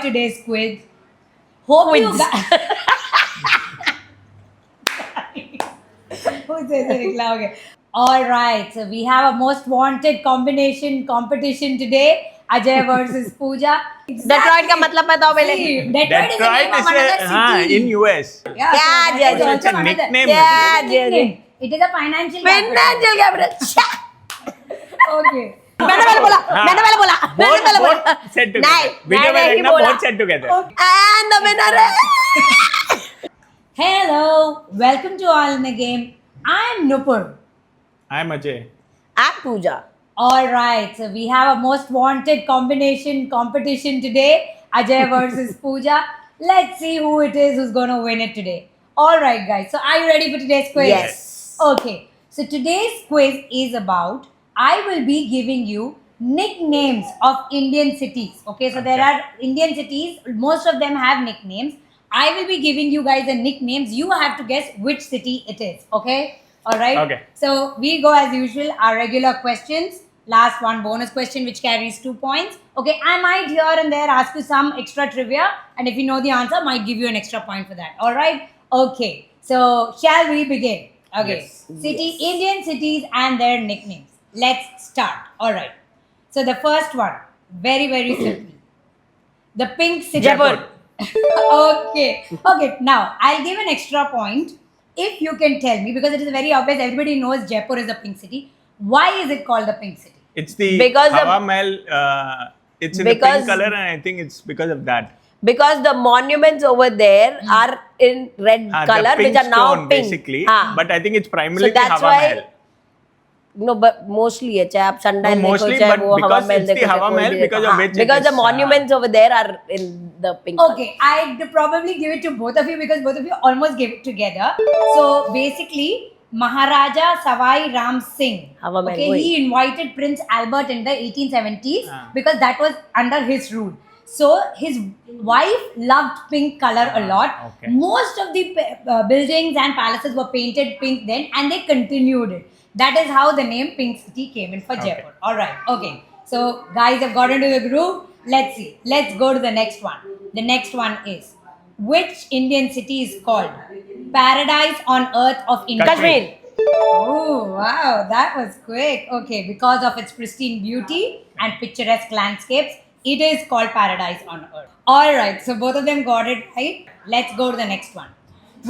today's quiz. Hope you guys. Who says it? Okay. All right. So we have a most wanted competition today. Ajay versus Pooja. Detroit का मतलब बताओ पहले. See, Detroit is the name of another city. in US. Yeah, so Yeah, that is yeah, also it's a another- nickname. Yeah, It is a nickname. It is a financial capital. Financial capital. Okay. मैंने पहले बोला. Both set together. नहीं, Video में मैंने ही देखना बोला. both set together. And the winner is Hello. Welcome to All in the Game. I am Nupur. I'm Ajay. I'm Pooja. All right, so we have a most wanted competition today. Ajay versus Pooja. Let's see who it is who's going to win it today. All right, guys. So are you ready for today's quiz? Yes. Okay. So today's quiz is about I will be giving you nicknames of Indian cities. Okay, so there are Indian cities. Most of them have nicknames. I will be giving you guys the nicknames. You have to guess which city it is. Okay. All right. Okay. So we go as usual. Our regular questions. Last one bonus question which carries 2 points. Okay, I might here and there ask you some extra trivia, and if you know the answer, might give you an extra point for that. All right. Okay. So shall we begin? Okay. Yes. Indian cities and their nicknames. Let's start. All right. So the first one, very simple. The Pink City. Jaipur. Okay. Now I'll give an extra point if you can tell me, because it is very obvious. Everybody knows Jaipur is a pink city. Why is it called the Pink City? It's the Because of- Hawa Mahal. It's in the Because- pink color, and I think it's because of that. Because the monuments over there are in red The color, pink which are now stone, pink. basically. हाँ. But I think it's primarily So that's the Hawa why- Mahal. No, but mostly है, चाहे आप sundial देखो, mostly, चाहे but वो हवा because Mahal it's the देखो, चाहे Hawa कोई Mahal, भी because देखो. of which it Because the is, monuments over there are in the pink color. Okay, I'd probably give it to both of you because both of you almost gave it together. So basically, Maharaja Savai Ram Singh. Hawa Mahal, Okay, वही. he invited Prince Albert in the 1870s because that was under his rule. So his wife loved pink color a lot. Okay. Most of the buildings and palaces were painted pink then, and they continued it. That is how the name Pink City came in for Jaipur. All right. Okay. So guys have got into the groove. Let's see. Let's go to the next one. The next one is, which Indian city is called Paradise on Earth of India? Kashmir. Oh wow, that was quick. Okay, because of its pristine beauty and picturesque landscapes, it is called Paradise on Earth. All right, so both of them got it right. Let's go to the next one.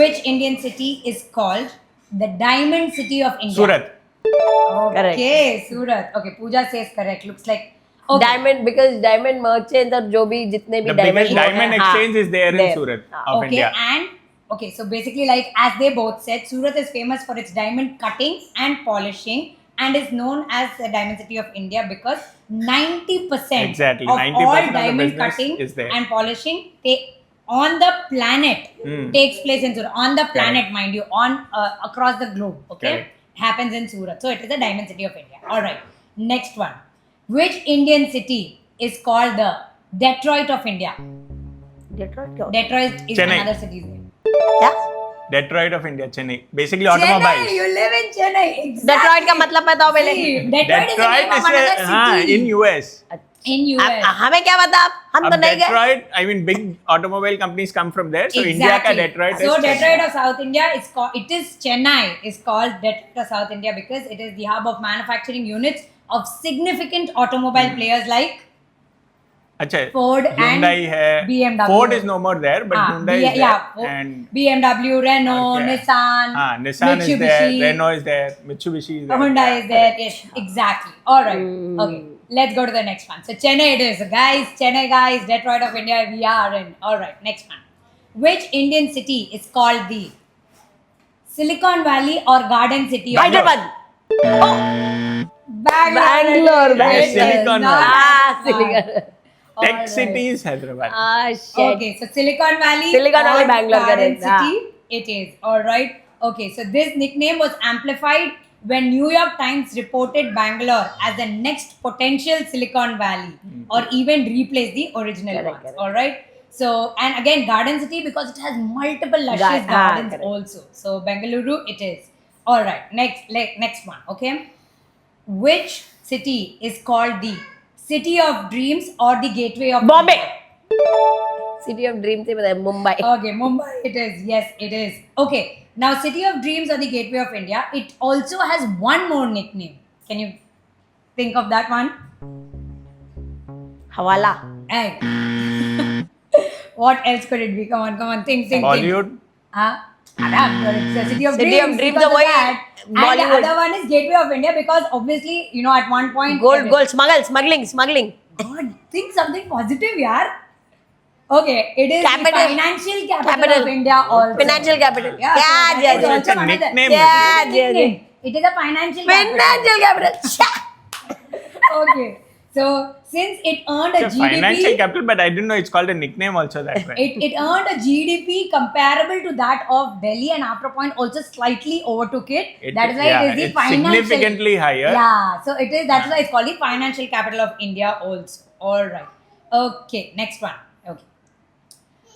Which Indian city is called the Diamond City of India? Surat. Okay, Surat. Okay, Pooja says correct. Looks like okay. Diamond, because diamond merchants और जो भी जितने भी The diamond biggest वो हैं, diamond हाँ, exchange is there in Surat of Okay, India. and okay, so basically, like as they both said, Surat is famous for its diamond cutting and polishing, and is known as the Diamond City of India because 90% Exactly, of 90% all of the diamond business cutting is there. and polishing on the planet takes place in Surat. On the planet, mind you, on across the globe. Okay, Correct. happens in Surat. So it is the Diamond City of India. All right, next one. Which Indian city is called the Detroit of India? Detroit क्या होता Detroit is Chennai. another city's name. है? क्या? Detroit of India, Chennai. Basically Chennai, automobiles. you live in Chennai. Exactly. Detroit का मतलब बताओ पहले. See, Detroit is the name of another city in US. in US. हमें क्या पता आप? हम तो Ab नहीं गए. Detroit, I mean, big automobile companies come from there. So India ka Detroit So is Detroit of South India is called. It is Chennai is called Detroit of South India because it is the hub of manufacturing units of significant automobile players like अच्छा, Ford and Hyundai है. BMW. Ford is no more there, but Hyundai is there. Yeah, And BMW, Renault, Okay. Nissan, Nissan is there, Mitsubishi, Renault is there, Mitsubishi is there. Honda Yeah, is there. correct. Yes, exactly. All right. Okay. Let's go to the next one. So Chennai it is, guys. Chennai, guys. Detroit of India. We are in. All right. Next one. Which Indian city is called the Silicon Valley or Garden City? of Hyderabad. Bangalore. Bangalore. It is Silicon not Valley. Ah, that Silicon. hard. Tech All right. city is Hyderabad. Ah, shit. Okay, so Silicon Valley. Silicon Valley, or Bangalore Garden correct. City. It is. All right. Okay, so this nickname was amplified when New York Times reported Bangalore as the next potential Silicon Valley, or even replace the original Correct, ones. correct. All right. So, and again, Garden City because it has multiple luscious Ah, gardens correct. also. So, Bengaluru it is. All right. Next one. Okay. Which city is called the City of Dreams or the Gateway of Bombay. India? City of Dreams से बताया Mumbai. Okay, Mumbai it is. Yes, it is. Okay, now City of Dreams or the Gateway of India, it also has one more nickname. Can you think of that one? Hawala. Hey. What else could it be? Come on, think. Bollywood. Adam, it's the City of City Dreams. of Dreams because are of why that. And Bollywood. the other one is Gateway of India because obviously, you know, at one point. Gold, smuggling. God, think something positive, yaar. Okay, it is Capital. the financial capital of India also. Financial capital. Yeah, so that is So also it's a another- nickname. Yeah. Nickname. It is a financial capital. Financial capital. Okay, so since it earned a It's a financial GDP, capital, but I didn't know it's called a nickname also that way. it earned a GDP comparable to that of Delhi, and after a point also slightly overtook it. That is why yeah, it is the it's financial. significantly higher. Yeah, so it is. That's why it's called the financial capital of India also. All right. Okay, next one. Okay.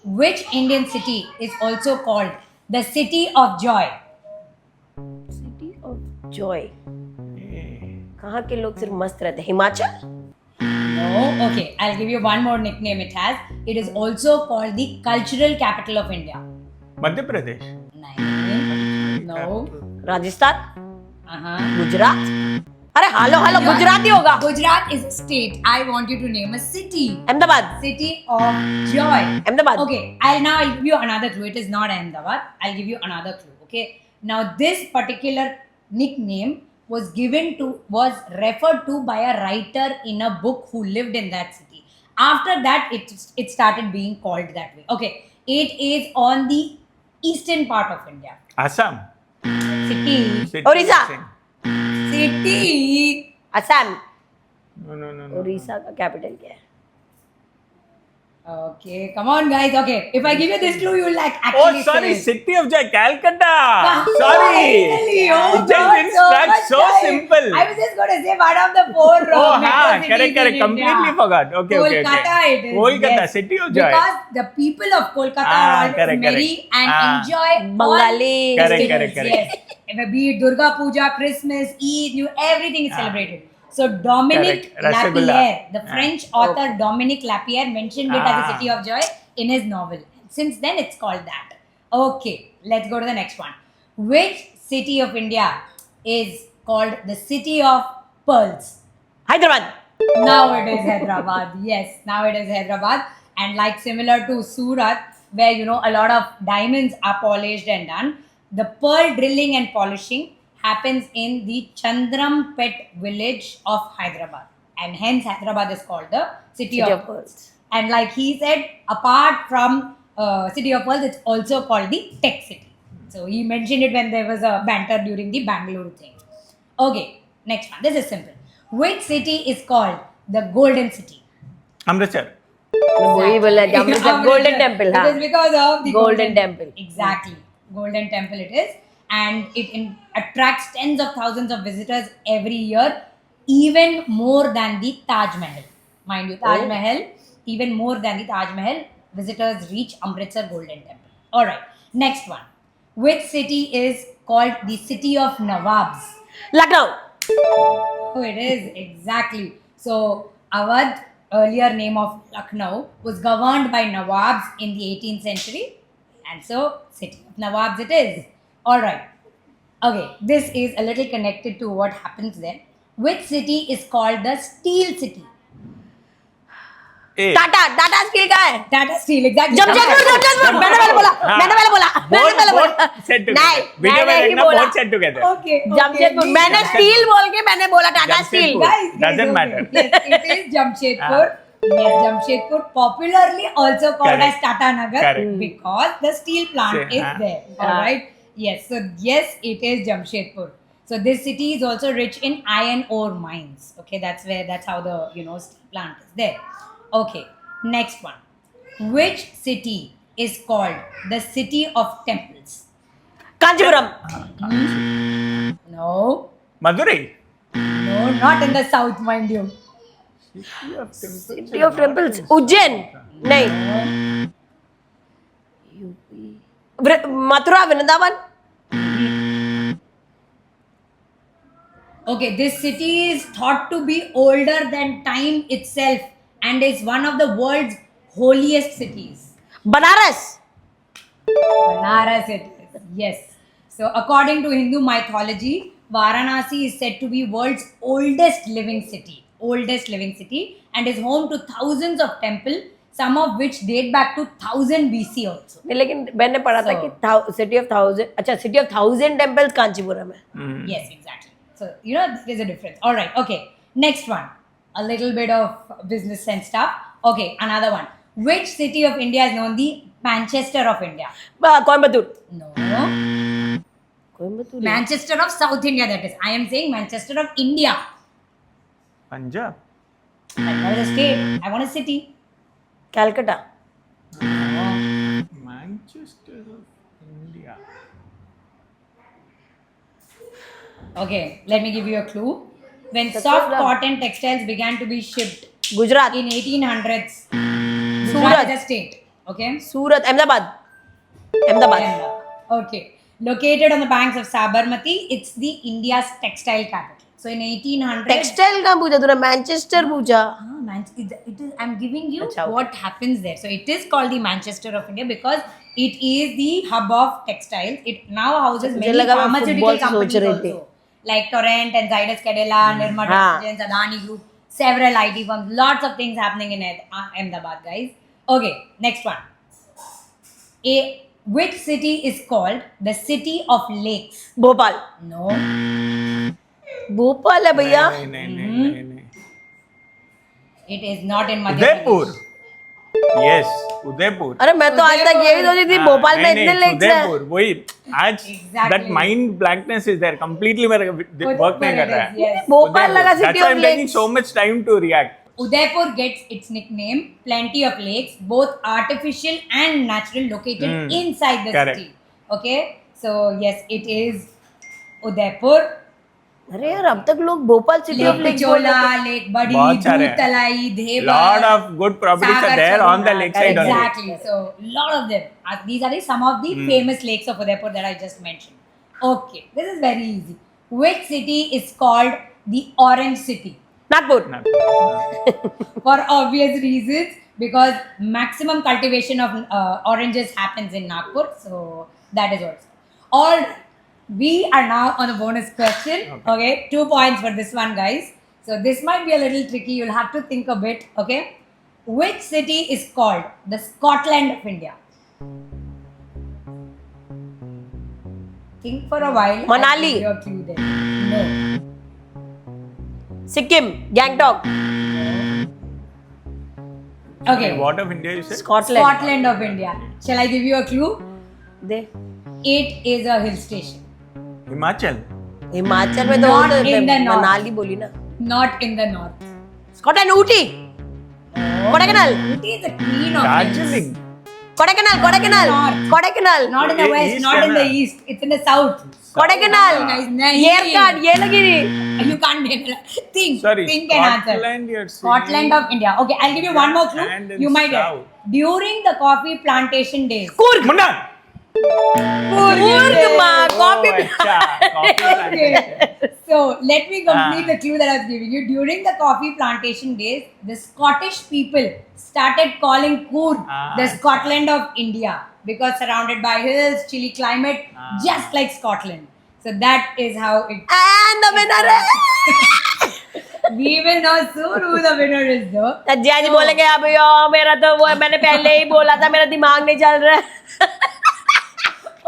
Which Indian city is also called the City of Joy? City of Joy. कहाँ के लोग सिर्फ मस्त रहते हैं? Himachal? No. Okay, I'll give you one more nickname it has. It is also called the cultural capital of India. Madhya Pradesh. Nine. No. Rajasthan? Uh-huh. Gujarat? अरे हालो गुजराती होगा. Gujarat is a state. I want you to name a city. Ahmedabad. City of Joy. Ahmedabad. Okay, I'll give you another clue. It is not Ahmedabad. I'll give you another clue. Okay. Now this particular nickname was referred to by a writer in a book who lived in that city. After that, it started being called that way. Okay. It is on the eastern part of India. Assam. City. City. Orissa. City. Assam. No. Orissa का capital क्या है? Okay, come on, guys. Okay, if I give you this clue, you'll like Oh, actually sorry, say it. City of Joy, Calcutta. Finally, Sorry. oh, It just God, didn't so start much so time. simple. I was just going to say one of the four Oh, metro cities correct. in Completely India. forgot. Okay. Kolkata it is. Kolkata, yes. City of Joy. Because the people of Kolkata Ah, are always correct. merry and Ah. enjoy Bengali. all Correct. festivals. Yes. If it be it Durga Puja, Christmas, Eid, everything is celebrated. So Dominique Correct. Rasgulla. Lapierre, the Ah. French author Dominique Lapierre mentioned it as a Ah. city of joy in his novel. Since then, it's called that. Okay, let's go to the next one. Which city of India is called the city of pearls? Hyderabad. Now it is Hyderabad. Yes, now it is Hyderabad. And like similar to Surat, where you know a lot of diamonds are polished and done, the pearl drilling and polishing happens in the Chandrampet village of Hyderabad. And hence Hyderabad is called the city of pearls. And like he said, apart from City of Pearls, it's also called the Tech City. So he mentioned it when there was a banter during the Bangalore thing. Okay, next one. This is simple. Which city is called the Golden City? Amritsar. वही बोला Amritsar golden temple. It is because of the Golden Temple. Exactly. Golden Temple it is. And it attracts tens of thousands of visitors every year, even more than the Taj Mahal. Mind you, Taj Mahal, even more than the Taj Mahal, visitors reach Amritsar Golden Temple. Alright, next one. Which city is called the City of Nawabs? Lucknow. Oh, it is, exactly. So, Awadh, earlier name of Lucknow, was governed by Nawabs in the 18th century. And so, City of Nawabs it is. Alright. Okay, this is a little connected to what happens there. Which city is called the Steel City? A. Tata steel का है. Tata Steel, exactly. Jamshedpur. मैंने पहले बोला. Both set together. नहीं, Video में मैंने ही देखना बोला. both set together. Okay. Jamshedpur. मैंने स्टील बोल के मैंने बोला Tata steel. Jamshedpur. Guys, Doesn't okay. matter. Yes, it is Jamshedpur. Yes, Jamshedpur, popularly also called Correct. as Tata Nagar Correct. because the steel plant See, is there. Alright. Yes, so yes, it is Jamshedpur. So this city is also rich in iron ore mines. Okay, that's how the steel plant is there. Okay, next one. Which city is called the city of temples? Kanchipuram. No, Madurai. no, not in the south, mind you. City of temples. Ujjain. नहीं. Mathura Vrindavan. Okay, this city is thought to be older than time itself and is one of the world's holiest cities. Banaras. Banaras it is. Yes. So according to Hindu mythology, Varanasi is said to be world's oldest living city. Oldest living city, and is home to thousands of temples, some of which date back to 1000 BC also. नहीं, लेकिन मैंने पढ़ा था कि city of 1000, अच्छा city of 1000 temples Kanchipuram है. Yes, exactly. So, you know, there's a difference. All right, okay. Next one. A little bit of business sense stuff. Okay, another one. Which city of India is known the Manchester of India? Coimbatore. No. Coimbatore. Manchester of South India, that is. I am saying Manchester of India. Punjab. I want a state. I want a city. Calcutta. Manchester of India. Okay, let me give you a clue. When That's soft all done. cotton textiles began to be shipped Gujarat. in 1800s, Surat. Gujarat is a state. Okay? Surat. Ahmedabad. Ahmedabad. Okay. Located on the banks of Sabarmati, it's the India's textile capital. So in 1800s, textile कहाँ पूछा तूने? Manchester पूछा. it is. I'm giving you Achha, okay. what happens there. So it is called the Manchester of India because it is the hub of textiles. It now houses मुझे many लगा मैं pharmaceutical football से companies सोच रही थी. also, like Torrent and Zydus Cadila, Nirma हाँ. Detergents, Adani Group, several IT firms. Lots of things happening in Ahmedabad, guys. Okay, next one. Which city is called the City of Lakes? Bhopal. No. Bhopal है भैया. नहीं, नहीं, नहीं, नहीं. It is not in Madhya Udaipur. Pradesh. Yes, Udaipur. अरे मैं तो आज तक यही सोची थी भोपाल में इतने लेक्स हैं. उदयपुर वही आज Exactly. that mind blankness is there completely मेरा work नहीं कर रहा है. Yes. भोपाल लगा That's city why of I'm taking lakes. so much time to react. Udaipur gets its nickname plenty of lakes, both artificial and natural, located inside the Correct. city. Okay, so yes, it is Udaipur. अरे यार अब तक लोग Bhopal city of Lake lakes Pichola, Lake Badi, बहुत सारे हैं. Talai, Dhebar. Lot of good properties are Sagar there on the Chandra. lakeside only. Exactly. So lot of them. These are some of the famous lakes of Udaipur that I just mentioned. Okay, this is very easy. Which city is called the Orange City? Nagpur. For obvious reasons, because maximum cultivation of oranges happens in Nagpur. So that is also. All we are now on a bonus question. Okay, 2 points for this one, guys. So this might be a little tricky. You'll have to think a bit. Okay, which city is called the Scotland of India? Think for a while. I'll Manali. give you a clue there. No. Sikkim. Gangtok. Okay. What of India you said? Scotland. Scotland of India. Shall I give you a clue? They. It is a hill station. Himachal. Himachal में तो Not वो in the north. Manali बोली ना. Not in the north. Scotland. Ooty. Kodaikanal. It is the queen of hills. Darjeeling. Kodaikanal. Kodaikanal. North. Kodaikanal. Not in the west, East not in है the ना? east. It's in the south. Kodaikanal. Guys, नहीं. ये card ये लगी रही. You can't name it. Think. Sorry, Think and answer. Scotland you're saying. Scotland of India. Okay, I'll give you one more clue. And in You might get. south. During the coffee plantation days. Coorg. Munnar. Coorg माँ coffee. Oh, अच्छा, coffee plantation. Okay. So let me complete the clue that I was giving you. During the coffee plantation days, the Scottish people started calling Coorg the Scotland of India because surrounded by hills, chilly climate, just like Scotland. So that is how it. And the winner We will know soon who the winner is, though. तज्जिया जी बोलेंगे अब यो मेरा तो वो मैंने पहले ही बोला था मेरा दिमाग नहीं चल रहा है.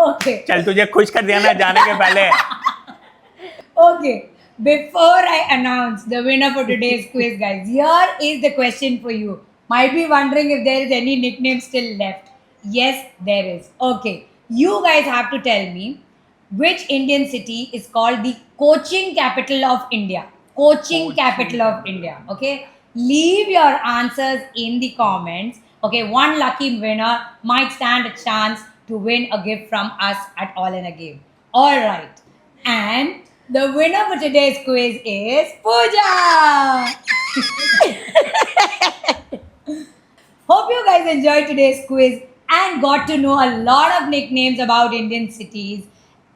Okay. चल तुझे खुश कर दिया ना जाने के पहले. Okay. Before I announce the winner for today's quiz, guys, here is the question for you. Might be wondering if there is any nickname still left. Yes, there is. Okay. You guys have to tell me which Indian city is called the coaching capital of India. Coaching capital of India. Okay. Leave your answers in the comments. Okay. One lucky winner might stand a chance to win a gift from us at All in a Game. All right. And the winner for today's quiz is Pooja. Hope you guys enjoyed today's quiz and got to know a lot of nicknames about Indian cities.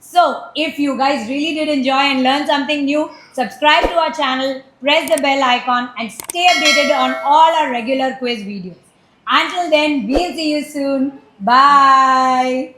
So, if you guys really did enjoy and learn something new, subscribe to our channel, press the bell icon, and stay updated on all our regular quiz videos. Until then, we'll see you soon. Bye.